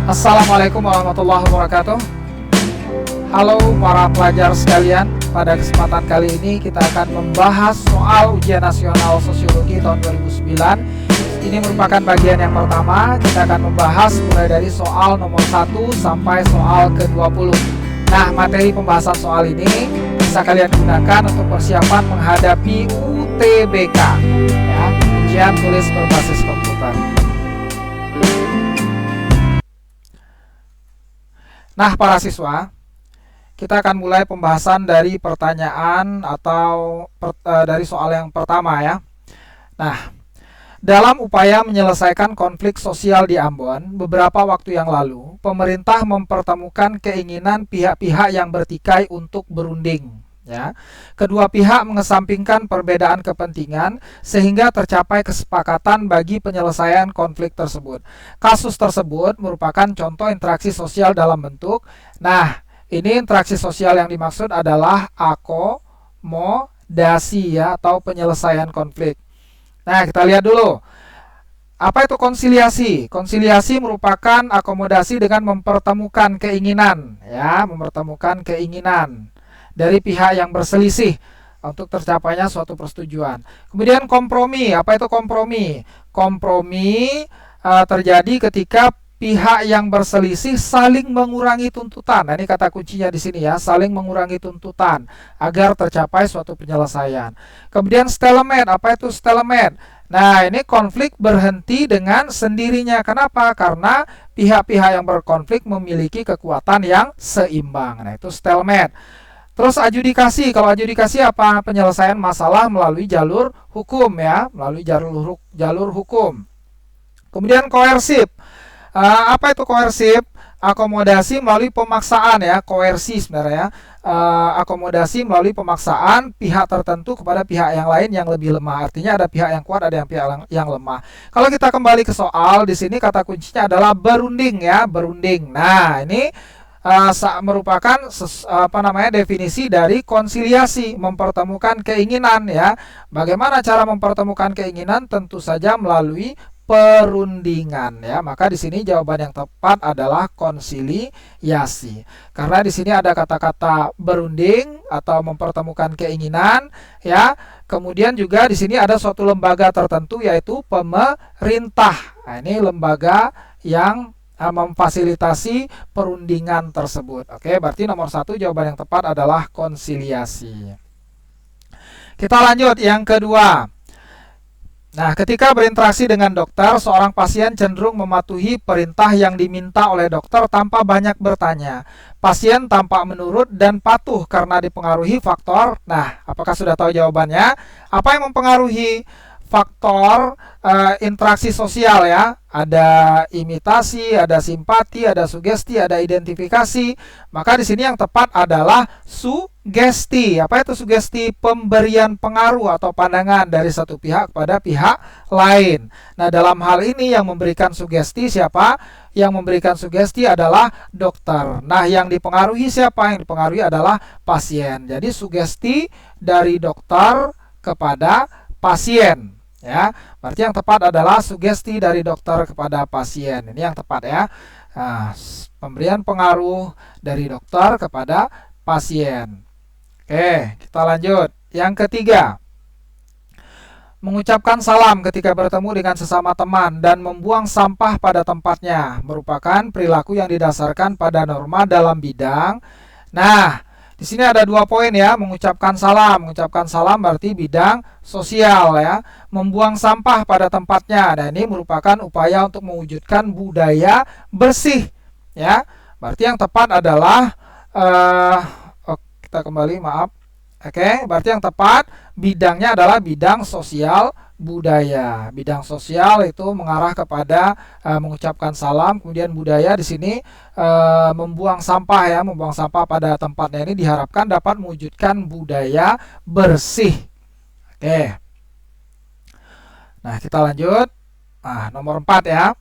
Assalamualaikum warahmatullahi wabarakatuh. Halo para pelajar sekalian, pada kesempatan kali ini kita akan membahas soal ujian nasional sosiologi tahun 2009. Ini merupakan bagian yang pertama. Kita akan membahas mulai dari soal nomor 1 sampai soal ke-20. Nah, materi pembahasan soal ini bisa kalian gunakan untuk persiapan menghadapi UTBK, ya, ujian tulis berbasis komputer. Nah, para siswa, kita akan mulai pembahasan dari pertanyaan atau dari soal yang pertama, ya. Nah, dalam upaya menyelesaikan konflik sosial di Ambon, beberapa waktu yang lalu, pemerintah mempertemukan keinginan pihak-pihak yang bertikai untuk berunding. Ya, kedua pihak mengesampingkan perbedaan kepentingan sehingga tercapai kesepakatan bagi penyelesaian konflik tersebut. Kasus tersebut merupakan contoh interaksi sosial dalam bentuk. Nah, ini interaksi sosial yang dimaksud adalah akomodasi, ya, atau penyelesaian konflik. Nah, kita lihat dulu. Apa itu konsiliasi? Konsiliasi merupakan akomodasi dengan mempertemukan keinginan, ya, mempertemukan keinginan dari pihak yang berselisih untuk tercapainya suatu persetujuan. Kemudian kompromi. Apa itu kompromi? Kompromi terjadi ketika pihak yang berselisih saling mengurangi tuntutan. Nah, ini kata kuncinya di sini, ya, saling mengurangi tuntutan agar tercapai suatu penyelesaian. Kemudian stalemate. Apa itu stalemate? Nah, ini konflik berhenti dengan sendirinya. Kenapa? Karena pihak-pihak yang berkonflik memiliki kekuatan yang seimbang. Nah, itu stalemate. Terus adjudikasi. Kalau adjudikasi apa? Penyelesaian masalah melalui jalur hukum, ya, melalui jalur hukum. Kemudian koersif. Apa itu koersif? Akomodasi melalui pemaksaan, ya, koersi sebenarnya, akomodasi melalui pemaksaan pihak tertentu kepada pihak yang lain yang lebih lemah. Artinya ada pihak yang kuat, ada yang pihak yang lemah. Kalau kita kembali ke soal, di sini kata kuncinya adalah berunding, ya, berunding. Nah, ini merupakan definisi dari konsiliasi, mempertemukan keinginan, ya. Bagaimana cara mempertemukan keinginan? Tentu saja melalui perundingan, ya. Maka di sini jawaban yang tepat adalah konsiliasi. Karena di sini ada kata-kata berunding atau mempertemukan keinginan, ya. Kemudian juga di sini ada suatu lembaga tertentu, yaitu pemerintah. Nah, ini lembaga yang memfasilitasi perundingan tersebut. Oke, berarti nomor 1 jawaban yang tepat adalah konsiliasi. Kita lanjut yang kedua. Nah, ketika berinteraksi dengan dokter, seorang pasien cenderung mematuhi perintah yang diminta oleh dokter tanpa banyak bertanya. Pasien tampak menurut dan patuh karena dipengaruhi faktor. Nah, apakah sudah tahu jawabannya? Apa yang mempengaruhi faktor interaksi sosial, ya? Ada imitasi, ada simpati, ada sugesti, ada identifikasi. Maka di sini yang tepat adalah sugesti. Apa itu sugesti? Pemberian pengaruh atau pandangan dari satu pihak kepada pihak lain. Nah, dalam hal ini yang memberikan sugesti siapa? Yang memberikan sugesti adalah dokter. Nah, yang dipengaruhi siapa? Yang dipengaruhi adalah pasien. Jadi sugesti dari dokter kepada pasien, ya. Berarti yang tepat adalah sugesti dari dokter kepada pasien. Ini yang tepat, ya. Nah, pemberian pengaruh dari dokter kepada pasien. Oke, kita lanjut. Yang ketiga, mengucapkan salam ketika bertemu dengan sesama teman dan membuang sampah pada tempatnya merupakan perilaku yang didasarkan pada norma dalam bidang. Nah, di sini ada 2 poin, ya. Mengucapkan salam. Mengucapkan salam berarti bidang sosial, ya. Membuang sampah pada tempatnya. Nah, ini merupakan upaya untuk mewujudkan budaya bersih, ya. Berarti yang tepat adalah kita kembali, maaf. Oke, berarti yang tepat bidangnya adalah bidang sosial budaya. Bidang sosial itu mengarah kepada mengucapkan salam, kemudian budaya di sini membuang sampah, ya, membuang sampah pada tempatnya. Ini diharapkan dapat mewujudkan budaya bersih. Oke. Nah, kita lanjut. Nah, nomor 4, ya.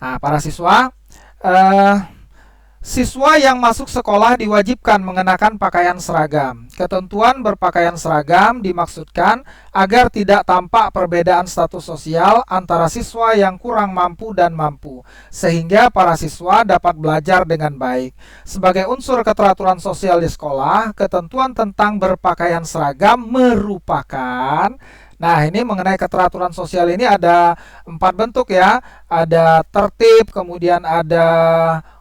Nah, para siswa, Siswa yang masuk sekolah diwajibkan mengenakan pakaian seragam. Ketentuan berpakaian seragam dimaksudkan agar tidak tampak perbedaan status sosial antara siswa yang kurang mampu dan mampu, sehingga para siswa dapat belajar dengan baik. Sebagai unsur keteraturan sosial di sekolah, ketentuan tentang berpakaian seragam merupakan. Nah, ini mengenai keteraturan sosial ini ada 4 bentuk ya. Ada tertib, kemudian ada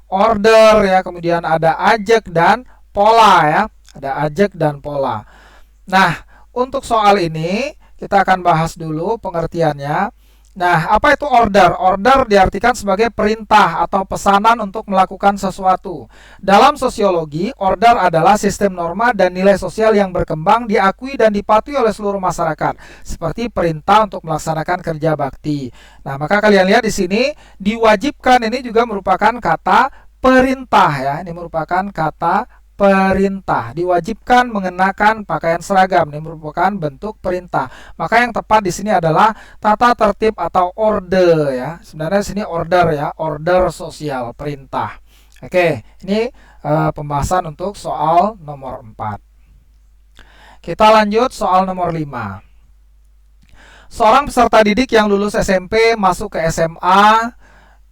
order ya, kemudian ada ajak dan pola ya. Ada ajak dan pola. Nah, untuk soal ini kita akan bahas dulu pengertiannya. Nah, apa itu order? Order diartikan sebagai perintah atau pesanan untuk melakukan sesuatu. Dalam sosiologi, order adalah sistem norma dan nilai sosial yang berkembang, diakui dan dipatuhi oleh seluruh masyarakat, seperti perintah untuk melaksanakan kerja bakti. Nah, maka kalian lihat di sini, diwajibkan ini juga merupakan kata perintah ya. Ini merupakan kata perintah. Diwajibkan mengenakan pakaian seragam. Ini merupakan bentuk perintah. Maka yang tepat di sini adalah tata tertib atau order ya. Sebenarnya di sini order ya, order sosial, perintah. Oke, ini pembahasan untuk soal nomor 4. Kita lanjut soal nomor 5. Seorang peserta didik yang lulus SMP masuk ke SMA,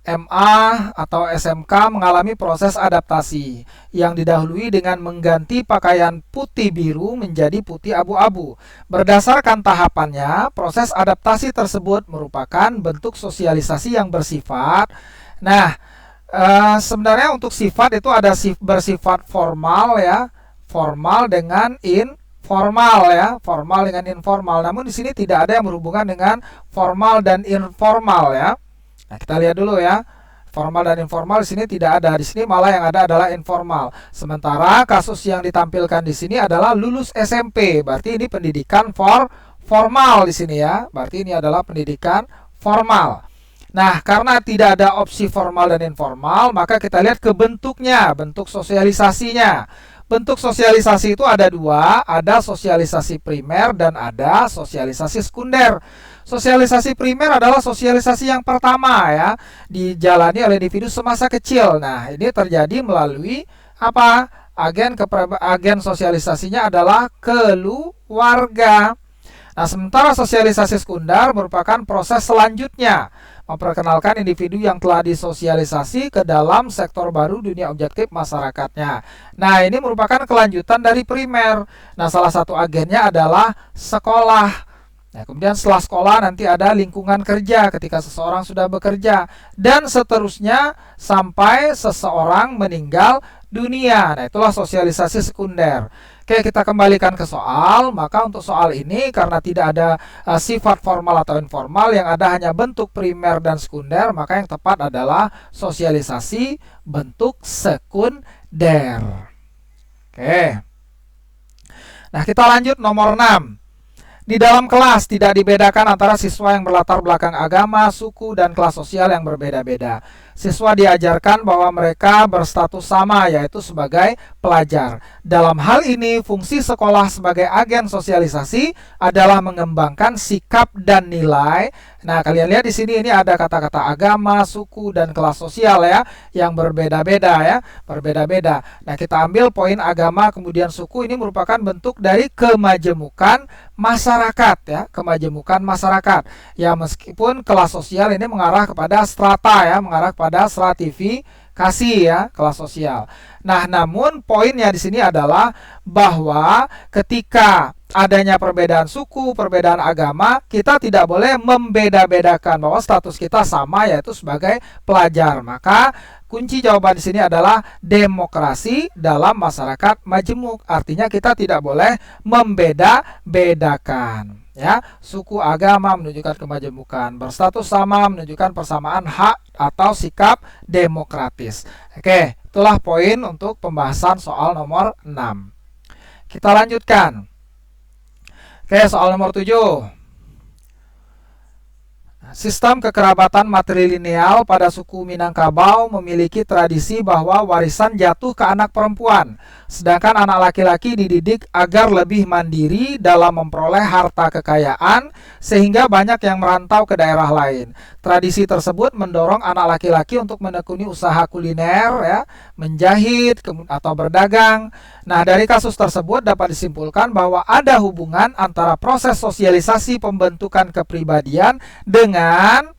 MA atau SMK mengalami proses adaptasi yang didahului dengan mengganti pakaian putih biru menjadi putih abu-abu. Berdasarkan tahapannya, proses adaptasi tersebut merupakan bentuk sosialisasi yang bersifat. Nah, sebenarnya untuk sifat itu ada bersifat formal ya, formal dengan informal ya, formal dengan informal. Namun di sini tidak ada yang berhubungan dengan formal dan informal ya. Nah, kita lihat dulu ya. Formal dan informal di sini tidak ada. Di sini malah yang ada adalah informal. Sementara kasus yang ditampilkan di sini adalah lulus SMP. Berarti ini pendidikan formal di sini ya. Berarti ini adalah pendidikan formal. Nah, karena tidak ada opsi formal dan informal, maka kita lihat ke bentuknya, bentuk sosialisasinya. Bentuk sosialisasi itu ada 2, ada sosialisasi primer dan ada sosialisasi sekunder. Sosialisasi primer adalah sosialisasi yang pertama ya, dijalani oleh individu semasa kecil. Nah, ini terjadi melalui apa? Agen sosialisasinya adalah keluarga. Nah, sementara sosialisasi sekunder merupakan proses selanjutnya, memperkenalkan individu yang telah disosialisasi ke dalam sektor baru dunia objektif masyarakatnya. Nah, ini merupakan kelanjutan dari primer. Nah, salah satu agennya adalah sekolah. Nah, kemudian setelah sekolah nanti ada lingkungan kerja ketika seseorang sudah bekerja, dan seterusnya sampai seseorang meninggal dunia. Nah, itulah sosialisasi sekunder. Oke, kita kembalikan ke soal. Maka untuk soal ini karena tidak ada sifat formal atau informal, yang ada hanya bentuk primer dan sekunder, maka yang tepat adalah sosialisasi bentuk sekunder. Oke. Nah, kita lanjut nomor 6. Di dalam kelas tidak dibedakan antara siswa yang berlatar belakang agama, suku, dan kelas sosial yang berbeda-beda. Siswa diajarkan bahwa mereka berstatus sama, yaitu sebagai pelajar. Dalam hal ini, fungsi sekolah sebagai agen sosialisasi adalah mengembangkan sikap dan nilai. Nah, kalian lihat di sini ini ada kata-kata agama, suku, dan kelas sosial ya, yang berbeda-beda ya, berbeda-beda. Nah, kita ambil poin agama kemudian suku, ini merupakan bentuk dari kemajemukan masyarakat ya, kemajemukan masyarakat. Ya, meskipun kelas sosial ini mengarah kepada strata ya, mengarah kepada stratifikasi ya, kelas sosial. Nah, namun poinnya di sini adalah bahwa ketika adanya perbedaan suku, perbedaan agama, kita tidak boleh membeda-bedakan bahwa status kita sama, yaitu sebagai pelajar. Maka kunci jawaban di sini adalah demokrasi dalam masyarakat majemuk. Artinya kita tidak boleh membeda-bedakan. Ya, suku, agama menunjukkan kemajemukan, berstatus sama menunjukkan persamaan hak atau sikap demokratis. Oke, itulah poin untuk pembahasan soal nomor 6. Kita lanjutkan. Oke, soal nomor 7. Sistem kekerabatan matrilineal pada suku Minangkabau memiliki tradisi bahwa warisan jatuh ke anak perempuan, sedangkan anak laki-laki dididik agar lebih mandiri dalam memperoleh harta kekayaan, sehingga banyak yang merantau ke daerah lain. Tradisi tersebut mendorong anak laki-laki untuk menekuni usaha kuliner, ya, menjahit atau berdagang. Nah, dari kasus tersebut dapat disimpulkan bahwa ada hubungan antara proses sosialisasi pembentukan kepribadian dengan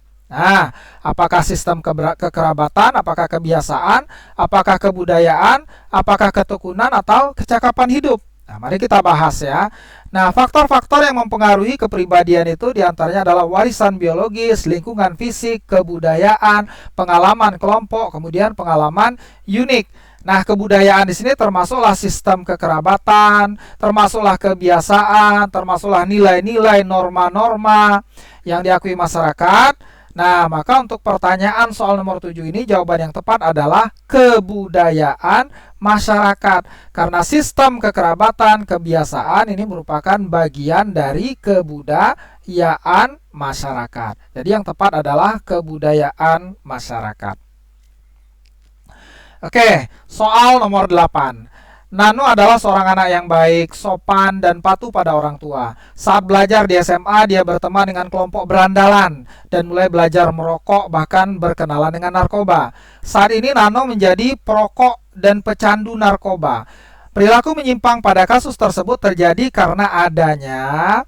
apakah sistem kekerabatan, apakah kebiasaan, apakah kebudayaan, apakah ketekunan atau kecakapan hidup. Nah, mari kita bahas ya. Nah, faktor-faktor yang mempengaruhi kepribadian itu diantaranya adalah warisan biologis, lingkungan fisik, kebudayaan, pengalaman kelompok, kemudian pengalaman unik. Nah, kebudayaan di sini termasuklah sistem kekerabatan, termasuklah kebiasaan, termasuklah nilai-nilai, norma-norma yang diakui masyarakat. Nah, maka untuk pertanyaan soal nomor 7 ini jawaban yang tepat adalah kebudayaan masyarakat. Karena sistem kekerabatan, kebiasaan ini merupakan bagian dari kebudayaan masyarakat. Jadi yang tepat adalah kebudayaan masyarakat. Oke, soal nomor 8. Nano adalah seorang anak yang baik, sopan, dan patuh pada orang tua. Saat belajar di SMA, dia berteman dengan kelompok berandalan dan mulai belajar merokok, bahkan berkenalan dengan narkoba. Saat ini Nano menjadi perokok dan pecandu narkoba. Perilaku menyimpang pada kasus tersebut terjadi karena adanya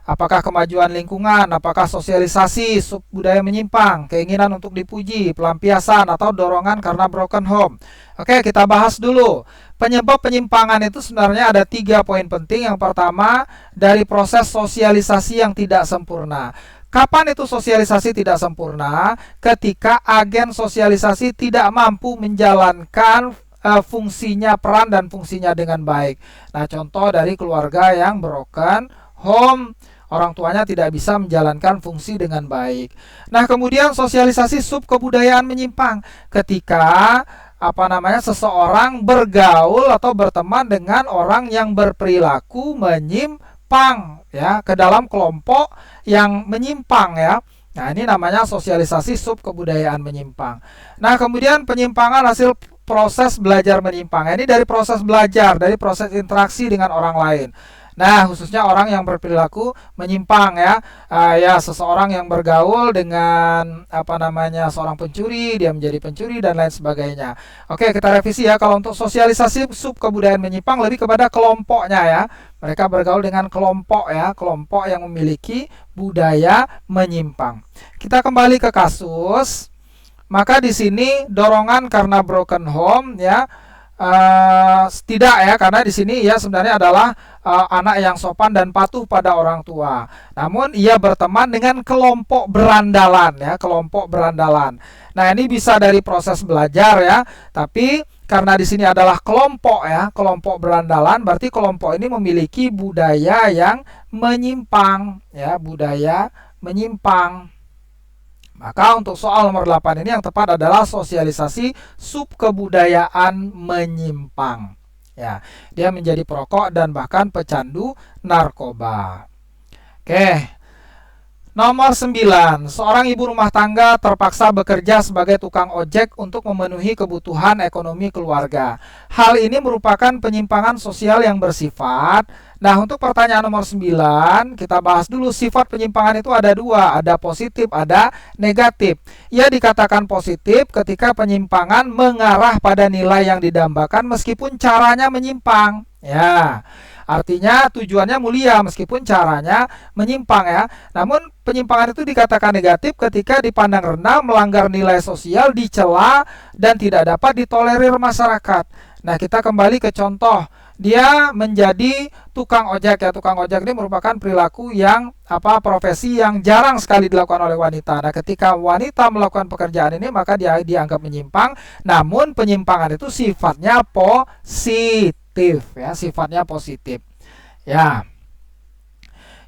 apakah kemajuan lingkungan, apakah sosialisasi subbudaya menyimpang, keinginan untuk dipuji, pelampiasan, atau dorongan karena broken home. Oke, kita bahas dulu. Penyebab penyimpangan itu sebenarnya ada 3 poin penting. Yang pertama, dari proses sosialisasi yang tidak sempurna. Kapan itu sosialisasi tidak sempurna? Ketika agen sosialisasi tidak mampu menjalankan fungsinya, peran dan fungsinya dengan baik. Nah, contoh dari keluarga yang broken home, orang tuanya tidak bisa menjalankan fungsi dengan baik. Nah, kemudian sosialisasi sub kebudayaan menyimpang ketika seseorang bergaul atau berteman dengan orang yang berperilaku menyimpang, ya, ke dalam kelompok yang menyimpang, ya. Nah, ini namanya sosialisasi sub kebudayaan menyimpang. Nah, kemudian penyimpangan hasil proses belajar menyimpang. Ini dari proses belajar, dari proses interaksi dengan orang lain. Nah, khususnya orang yang berperilaku menyimpang, ya. Seseorang yang bergaul dengan seorang pencuri, dia menjadi pencuri dan lain sebagainya. Oke, kita revisi ya. Kalau untuk sosialisasi sub kebudayaan menyimpang lebih kepada kelompoknya, ya. Mereka bergaul dengan kelompok, ya, kelompok yang memiliki budaya menyimpang. Kita kembali ke kasus. Maka di sini dorongan karena broken home, ya. Tidak, ya, karena di sini ia sebenarnya adalah anak yang sopan dan patuh pada orang tua. Namun ia berteman dengan kelompok berandalan, ya, kelompok berandalan. Nah, ini bisa dari proses belajar, ya, tapi karena di sini adalah kelompok, ya, kelompok berandalan, berarti kelompok ini memiliki budaya yang menyimpang, ya, budaya menyimpang. Maka untuk soal nomor 8 ini yang tepat adalah sosialisasi sub kebudayaan menyimpang. Ya, dia menjadi perokok dan bahkan pecandu narkoba. Oke. Nomor 9, seorang ibu rumah tangga terpaksa bekerja sebagai tukang ojek untuk memenuhi kebutuhan ekonomi keluarga. Hal ini merupakan penyimpangan sosial yang bersifat. Nah, untuk pertanyaan nomor 9, kita bahas dulu sifat penyimpangan itu ada 2, ada positif, ada negatif. Ia dikatakan positif ketika penyimpangan mengarah pada nilai yang didambakan meskipun caranya menyimpang. Ya. Artinya tujuannya mulia meskipun caranya menyimpang, ya. Namun penyimpangan itu dikatakan negatif ketika dipandang rendah, melanggar nilai sosial, dicela dan tidak dapat ditolerir masyarakat. Nah, kita kembali ke contoh. Dia menjadi tukang ojek, ya. Tukang ojek ini merupakan perilaku yang profesi yang jarang sekali dilakukan oleh wanita. Nah, ketika wanita melakukan pekerjaan ini maka dia dianggap menyimpang. Namun penyimpangan itu sifatnya positif, ya, sifatnya positif. Ya.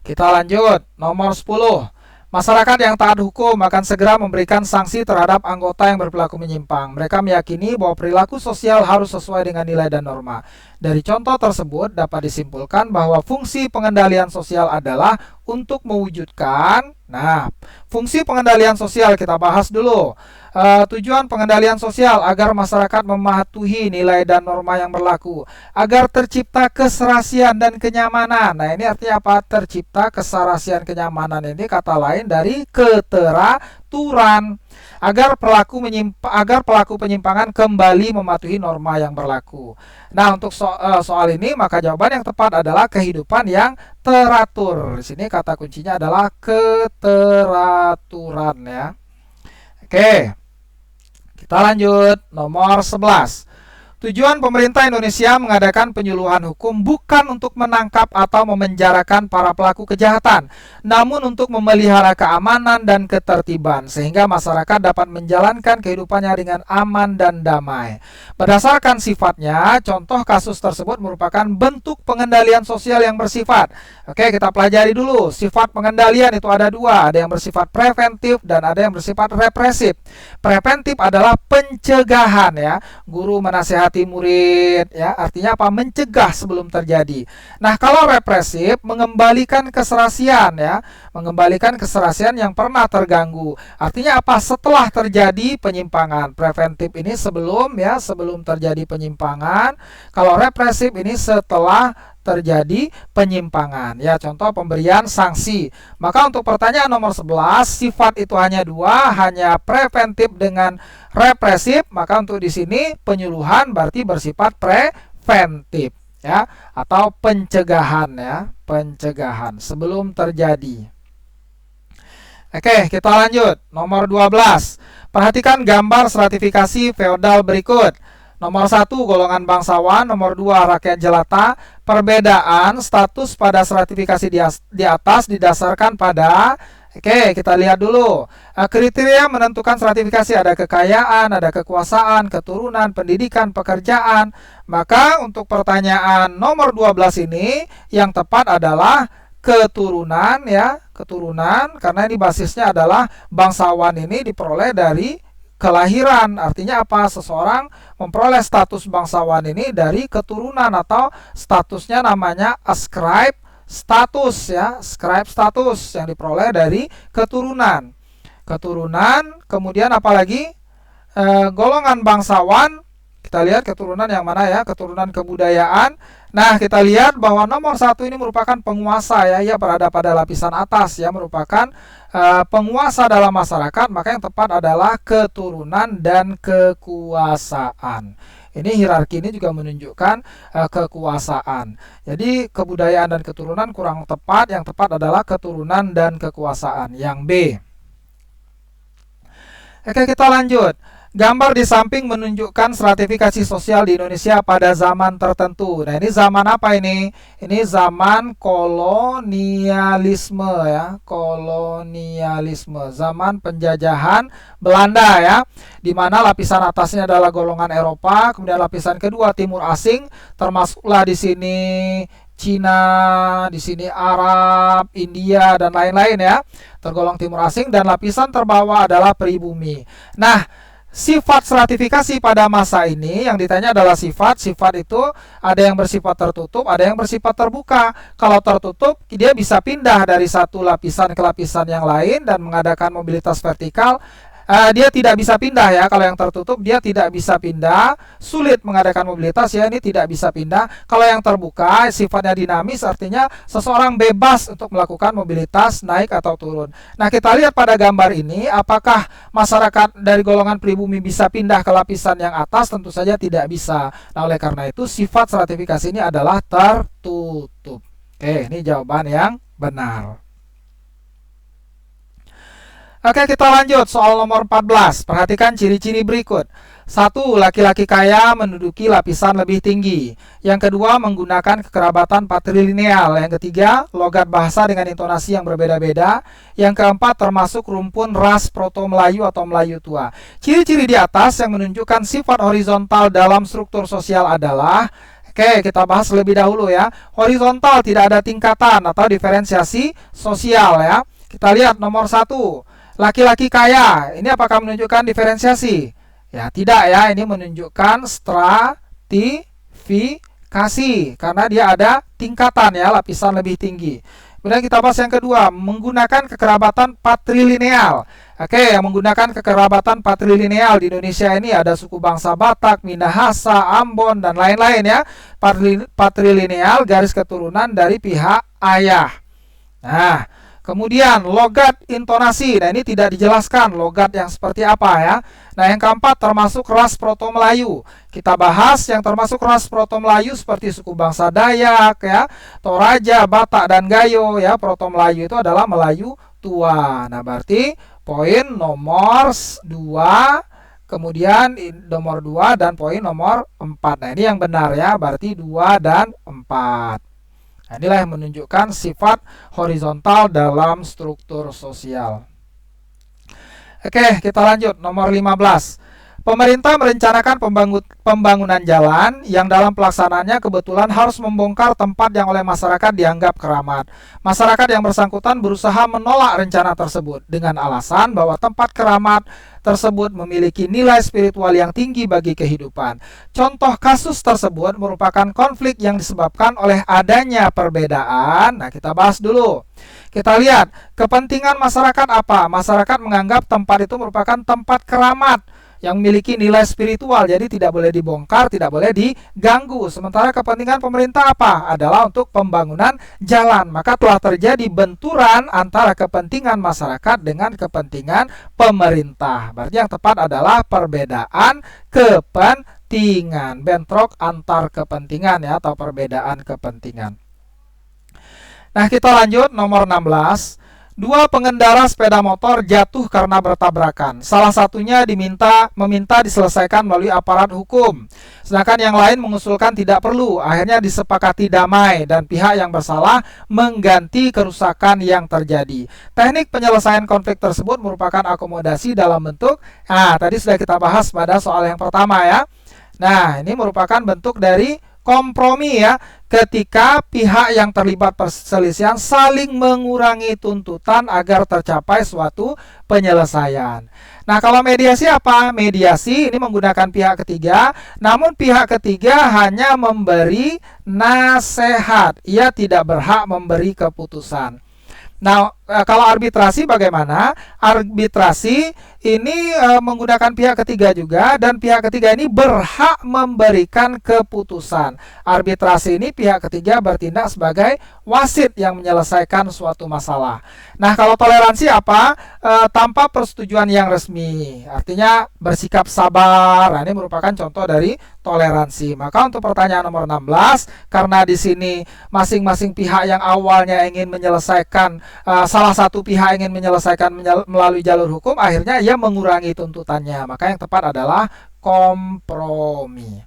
Kita lanjut. Nomor 10. Masyarakat yang taat hukum akan segera memberikan sanksi terhadap anggota yang berperilaku menyimpang. Mereka meyakini bahwa perilaku sosial harus sesuai dengan nilai dan norma. Dari contoh tersebut dapat disimpulkan bahwa fungsi pengendalian sosial adalah untuk mewujudkan Nah, fungsi pengendalian sosial kita bahas dulu. Tujuan pengendalian sosial agar masyarakat mematuhi nilai dan norma yang berlaku, agar tercipta keserasian dan kenyamanan. Nah, ini artinya apa? Tercipta keserasian kenyamanan ini kata lain dari keteraturan, agar pelaku penyimpangan kembali mematuhi norma yang berlaku. Nah, untuk soal ini maka jawaban yang tepat adalah kehidupan yang teratur. Di sini kata kuncinya adalah keteraturan ya. Oke. Kita lanjut, nomor 11. Tujuan pemerintah Indonesia mengadakan penyuluhan hukum bukan untuk menangkap atau memenjarakan para pelaku kejahatan, namun untuk memelihara keamanan dan ketertiban, sehingga masyarakat dapat menjalankan kehidupannya dengan aman dan damai. Berdasarkan sifatnya, contoh kasus tersebut merupakan bentuk pengendalian sosial yang bersifat. Oke, kita pelajari dulu. Sifat pengendalian itu ada dua, ada yang bersifat preventif dan ada yang bersifat represif. Preventif adalah pencegahan ya, guru menasihati murid ya, artinya apa? Mencegah sebelum terjadi. Nah, kalau represif mengembalikan keserasian ya, mengembalikan keserasian yang pernah terganggu. Artinya apa? Setelah terjadi penyimpangan. Preventif ini sebelum ya, sebelum terjadi penyimpangan. Kalau represif ini setelah terjadi penyimpangan ya, contoh pemberian sanksi. Maka untuk pertanyaan nomor 11, sifat itu hanya dua, hanya preventif dengan represif. Maka untuk di sini penyuluhan berarti bersifat preventif ya, atau pencegahan ya, pencegahan sebelum terjadi. Oke, kita lanjut. Nomor 12. Perhatikan gambar stratifikasi feodal berikut. Nomor 1 golongan bangsawan, nomor 2 rakyat jelata. Perbedaan status pada stratifikasi di atas didasarkan pada, oke, kita lihat dulu. Kriteria menentukan stratifikasi, ada kekayaan, ada kekuasaan, keturunan, pendidikan, pekerjaan. Maka untuk pertanyaan nomor 12 ini yang tepat adalah keturunan ya, keturunan, karena ini basisnya adalah bangsawan ini diperoleh dari kelahiran. Artinya apa? Seseorang memperoleh status bangsawan ini dari keturunan, atau statusnya namanya ascribe status ya, ascribe status yang diperoleh dari keturunan. Keturunan, kemudian apalagi golongan bangsawan. Kita lihat keturunan yang mana ya, keturunan kebudayaan. Nah, kita lihat bahwa nomor 1 ini merupakan penguasa ya, ia berada pada lapisan atas ya, merupakan penguasa dalam masyarakat. Maka yang tepat adalah keturunan dan kekuasaan. Ini hierarki ini juga menunjukkan kekuasaan. Jadi kebudayaan dan keturunan kurang tepat, yang tepat adalah keturunan dan kekuasaan. Yang B. Oke, kita lanjut. Gambar di samping menunjukkan stratifikasi sosial di Indonesia pada zaman tertentu. Nah, ini zaman apa ini? Ini zaman kolonialisme ya, kolonialisme, zaman penjajahan Belanda ya, di mana lapisan atasnya adalah golongan Eropa, kemudian lapisan kedua timur asing, termasuklah di sini Cina, di sini Arab, India dan lain-lain ya, tergolong timur asing, dan lapisan terbawah adalah pribumi. Nah, sifat stratifikasi pada masa ini yang ditanya adalah sifat. Sifat itu ada yang bersifat tertutup, ada yang bersifat terbuka. Kalau tertutup, dia bisa pindah dari satu lapisan ke lapisan yang lain dan mengadakan mobilitas vertikal. Dia tidak bisa pindah ya. Kalau yang tertutup dia tidak bisa pindah, sulit mengadakan mobilitas ya, ini tidak bisa pindah. Kalau yang terbuka sifatnya dinamis, artinya seseorang bebas untuk melakukan mobilitas naik atau turun. Nah, kita lihat pada gambar ini, apakah masyarakat dari golongan pribumi bisa pindah ke lapisan yang atas? Tentu saja tidak bisa. Nah, oleh karena itu sifat stratifikasi ini adalah tertutup. Oke, ini jawaban yang benar. Oke, kita lanjut soal nomor 14. Perhatikan ciri-ciri berikut. 1. Laki-laki kaya menduduki lapisan lebih tinggi. Yang kedua, menggunakan kekerabatan patrilineal. Yang ketiga, logat bahasa dengan intonasi yang berbeda-beda. Yang keempat, termasuk rumpun ras Proto-Melayu atau Melayu tua. Ciri-ciri di atas yang menunjukkan sifat horizontal dalam struktur sosial adalah, oke, kita bahas lebih dahulu ya. Horizontal, tidak ada tingkatan atau diferensiasi sosial ya. Kita lihat nomor 1. Laki-laki kaya, ini apakah menunjukkan diferensiasi? Ya, tidak ya, ini menunjukkan stratifikasi, karena dia ada tingkatan ya, lapisan lebih tinggi. Kemudian kita bahas yang kedua, menggunakan kekerabatan patrilineal. Oke, yang menggunakan kekerabatan patrilineal di Indonesia ini ada suku bangsa Batak, Minahasa, Ambon, dan lain-lain ya. Patrilineal, garis keturunan dari pihak ayah. Nah, kemudian logat intonasi. Nah, ini tidak dijelaskan logat yang seperti apa ya. Nah, yang keempat termasuk ras Proto Melayu. Kita bahas yang termasuk ras Proto Melayu seperti suku bangsa Dayak ya, Toraja, Batak, dan Gayo ya. Proto Melayu itu adalah Melayu tua. Nah, berarti poin nomor 2, kemudian nomor 2 dan poin nomor 4. Nah, ini yang benar ya, berarti 2 dan 4. Nah, inilah yang menunjukkan sifat horizontal dalam struktur sosial. Oke, kita lanjut. Nomor 15. Pemerintah merencanakan pembangunan jalan yang dalam pelaksanaannya kebetulan harus membongkar tempat yang oleh masyarakat dianggap keramat. Masyarakat yang bersangkutan berusaha menolak rencana tersebut dengan alasan bahwa tempat keramat tersebut memiliki nilai spiritual yang tinggi bagi kehidupan. Contoh kasus tersebut merupakan konflik yang disebabkan oleh adanya perbedaan. Nah, kita bahas dulu. Kita lihat, kepentingan masyarakat apa? Masyarakat menganggap tempat itu merupakan tempat keramat yang memiliki nilai spiritual, jadi tidak boleh dibongkar, tidak boleh diganggu. Sementara kepentingan pemerintah apa? Adalah untuk pembangunan jalan. Maka telah terjadi benturan antara kepentingan masyarakat dengan kepentingan pemerintah. Berarti yang tepat adalah perbedaan kepentingan, bentrok antar kepentingan ya, atau perbedaan kepentingan. Nah, kita lanjut nomor 16. 2 pengendara sepeda motor jatuh karena bertabrakan. Salah satunya meminta diselesaikan melalui aparat hukum. Sedangkan yang lain mengusulkan tidak perlu. Akhirnya disepakati damai dan pihak yang bersalah mengganti kerusakan yang terjadi. Teknik penyelesaian konflik tersebut merupakan akomodasi dalam bentuk, tadi sudah kita bahas pada soal yang pertama ya. Nah, ini merupakan bentuk dari kompromi ya, ketika pihak yang terlibat perselisihan saling mengurangi tuntutan agar tercapai suatu penyelesaian. Nah, kalau mediasi apa? Mediasi ini menggunakan pihak ketiga, namun pihak ketiga hanya memberi nasihat. Ia tidak berhak memberi keputusan. Nah, kalau arbitrasi bagaimana? Arbitrasi ini menggunakan pihak ketiga juga, dan pihak ketiga ini berhak memberikan keputusan. Arbitrasi ini pihak ketiga bertindak sebagai wasit yang menyelesaikan suatu masalah. Nah, kalau toleransi apa? Tanpa persetujuan yang resmi. Artinya bersikap sabar. Nah, ini merupakan contoh dari toleransi. Maka untuk pertanyaan nomor 16, karena di sini masing-masing pihak yang awalnya ingin menyelesaikan, salah satu pihak ingin menyelesaikan melalui jalur hukum, akhirnya ia mengurangi tuntutannya. Maka yang tepat adalah kompromi.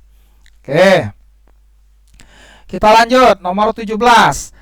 Oke. Kita lanjut nomor 17.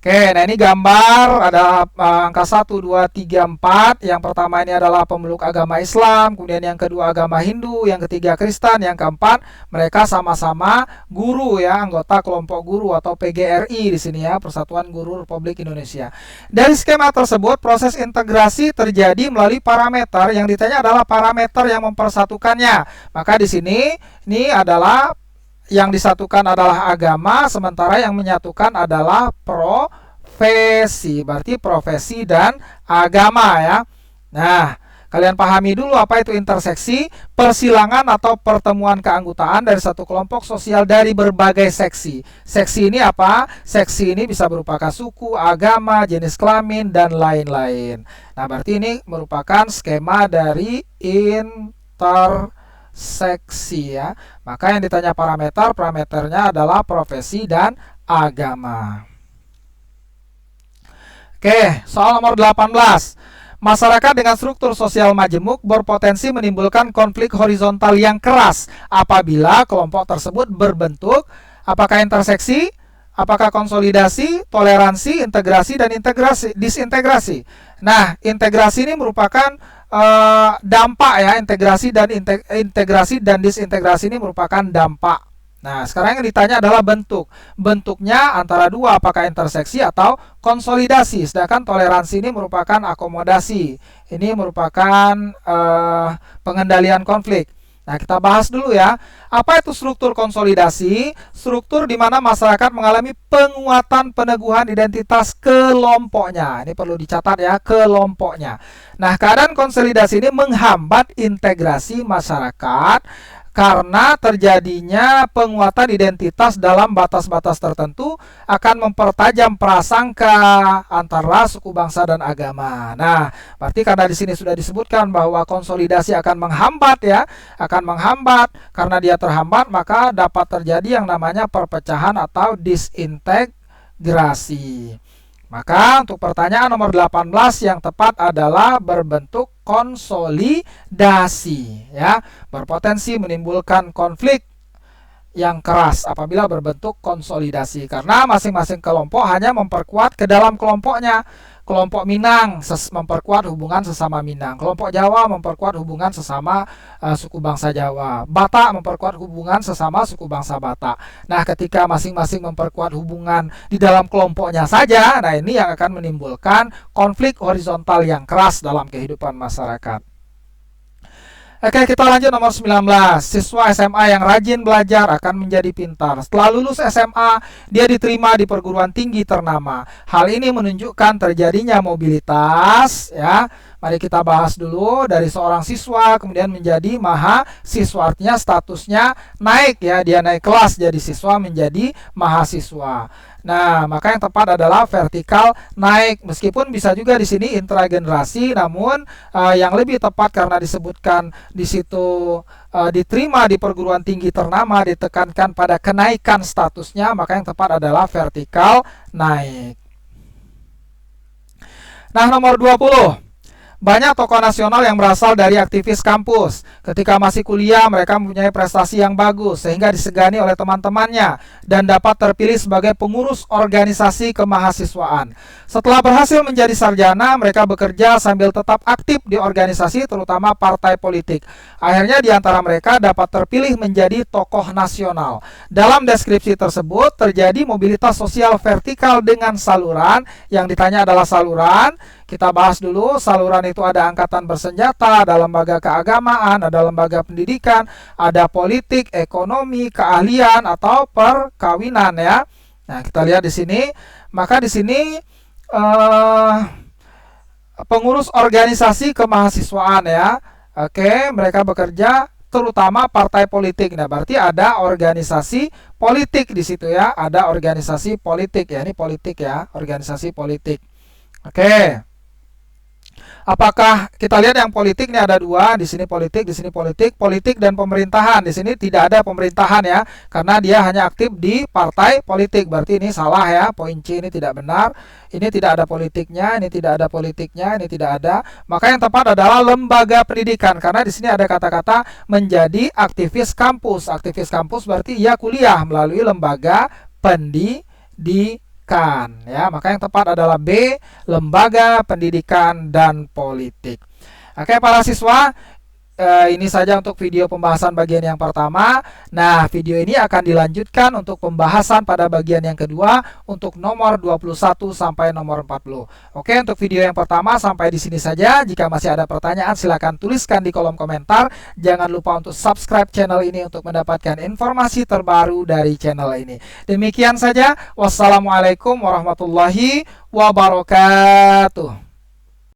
Oke, nah ini gambar ada angka 1, 2, 3, 4. Yang pertama ini adalah pemeluk agama Islam, kemudian yang kedua agama Hindu, yang ketiga Kristen, yang keempat mereka sama-sama guru ya, anggota kelompok guru atau PGRI di sini ya, Persatuan Guru Republik Indonesia. Dari skema tersebut, proses integrasi terjadi melalui parameter. Yang ditanya adalah parameter yang mempersatukannya. Maka di sini ini adalah yang disatukan adalah agama, sementara yang menyatukan adalah profesi. Berarti profesi dan agama ya. Nah, kalian pahami dulu apa itu interseksi. Persilangan atau pertemuan keanggotaan dari satu kelompok sosial dari berbagai seksi. Seksi ini apa? Seksi ini bisa berupa suku, agama, jenis kelamin, dan lain-lain. Nah, berarti ini merupakan skema dari interseksi ya. Maka yang ditanya parameternya adalah profesi dan agama. Oke, soal nomor 18. Masyarakat dengan struktur sosial majemuk berpotensi menimbulkan konflik horizontal yang keras apabila kelompok tersebut berbentuk apakah interseksi, apakah konsolidasi, toleransi, integrasi, dan disintegrasi. Nah, integrasi ini merupakan dampak ya, integrasi dan disintegrasi ini merupakan dampak. Nah, sekarang yang ditanya adalah bentuk. Bentuknya antara dua, apakah interseksi atau konsolidasi. Sedangkan toleransi ini merupakan akomodasi. Ini merupakan pengendalian konflik. Nah, kita bahas dulu ya. Apa itu struktur konsolidasi? Struktur di mana masyarakat mengalami penguatan peneguhan identitas kelompoknya. Ini perlu dicatat ya, kelompoknya. Nah, keadaan konsolidasi ini menghambat integrasi masyarakat karena terjadinya penguatan identitas dalam batas-batas tertentu akan mempertajam prasangka antara suku, bangsa, dan agama. Nah, berarti karena di sini sudah disebutkan bahwa konsolidasi akan menghambat ya, akan menghambat. Karena dia terhambat, maka dapat terjadi yang namanya perpecahan atau disintegrasi. Maka untuk pertanyaan nomor 18 yang tepat adalah berbentuk konsolidasi ya, berpotensi menimbulkan konflik yang keras apabila berbentuk konsolidasi karena masing-masing kelompok hanya memperkuat ke dalam kelompoknya. Kelompok Minang memperkuat hubungan sesama Minang, kelompok Jawa memperkuat hubungan sesama suku bangsa Jawa, Batak memperkuat hubungan sesama suku bangsa Batak. Nah, ketika masing-masing memperkuat hubungan di dalam kelompoknya saja, nah ini yang akan menimbulkan konflik horizontal yang keras dalam kehidupan masyarakat. Oke, kita lanjut nomor 19. Siswa SMA yang rajin belajar akan menjadi pintar. Setelah lulus SMA, dia diterima di perguruan tinggi ternama. Hal ini menunjukkan terjadinya mobilitas ya. Mari kita bahas dulu dari seorang siswa kemudian menjadi mahasiswa. Artinya statusnya naik ya, dia naik kelas jadi siswa menjadi mahasiswa. Nah, maka yang tepat adalah vertikal naik. Meskipun bisa juga di sini intragenerasi, namun yang lebih tepat karena disebutkan di situ diterima di perguruan tinggi ternama, ditekankan pada kenaikan statusnya, maka yang tepat adalah vertikal naik. Nah, nomor 20. Banyak tokoh nasional yang berasal dari aktivis kampus. Ketika masih kuliah, mereka mempunyai prestasi yang bagus sehingga disegani oleh teman-temannya dan dapat terpilih sebagai pengurus organisasi kemahasiswaan. Setelah berhasil menjadi sarjana, mereka bekerja sambil tetap aktif di organisasi, terutama partai politik. Akhirnya di antara mereka dapat terpilih menjadi tokoh nasional. Dalam deskripsi tersebut terjadi mobilitas sosial vertikal dengan saluran. Yang ditanya adalah saluran. Kita bahas dulu, saluran itu ada angkatan bersenjata, ada lembaga keagamaan, ada lembaga pendidikan, ada politik, ekonomi, keahlian, atau perkawinan ya. Nah, kita lihat di sini. Maka di sini pengurus organisasi kemahasiswaan ya. Oke, mereka bekerja terutama partai politik. Nah, berarti ada organisasi politik di situ ya. Ada organisasi politik ya. Ini politik ya, organisasi politik. Oke. Apakah kita lihat yang politik ini ada dua, di sini politik dan pemerintahan. Di sini tidak ada pemerintahan ya, karena dia hanya aktif di partai politik. Berarti ini salah ya, poin C ini tidak benar. Ini tidak ada politiknya, ini tidak ada politiknya, ini tidak ada. Maka yang tepat adalah lembaga pendidikan, karena di sini ada kata-kata menjadi aktivis kampus. Aktivis kampus berarti ia kuliah melalui lembaga pendidikan. Ya, maka yang tepat adalah B, lembaga pendidikan dan politik. Oke, para siswa, ini saja untuk video pembahasan bagian yang pertama. Nah, video ini akan dilanjutkan untuk pembahasan pada bagian yang kedua untuk nomor 21 sampai nomor 40. Oke, untuk video yang pertama sampai di sini saja. Jika masih ada pertanyaan, silakan tuliskan di kolom komentar. Jangan lupa untuk subscribe channel ini untuk mendapatkan informasi terbaru dari channel ini. Demikian saja. Wassalamualaikum warahmatullahi wabarakatuh.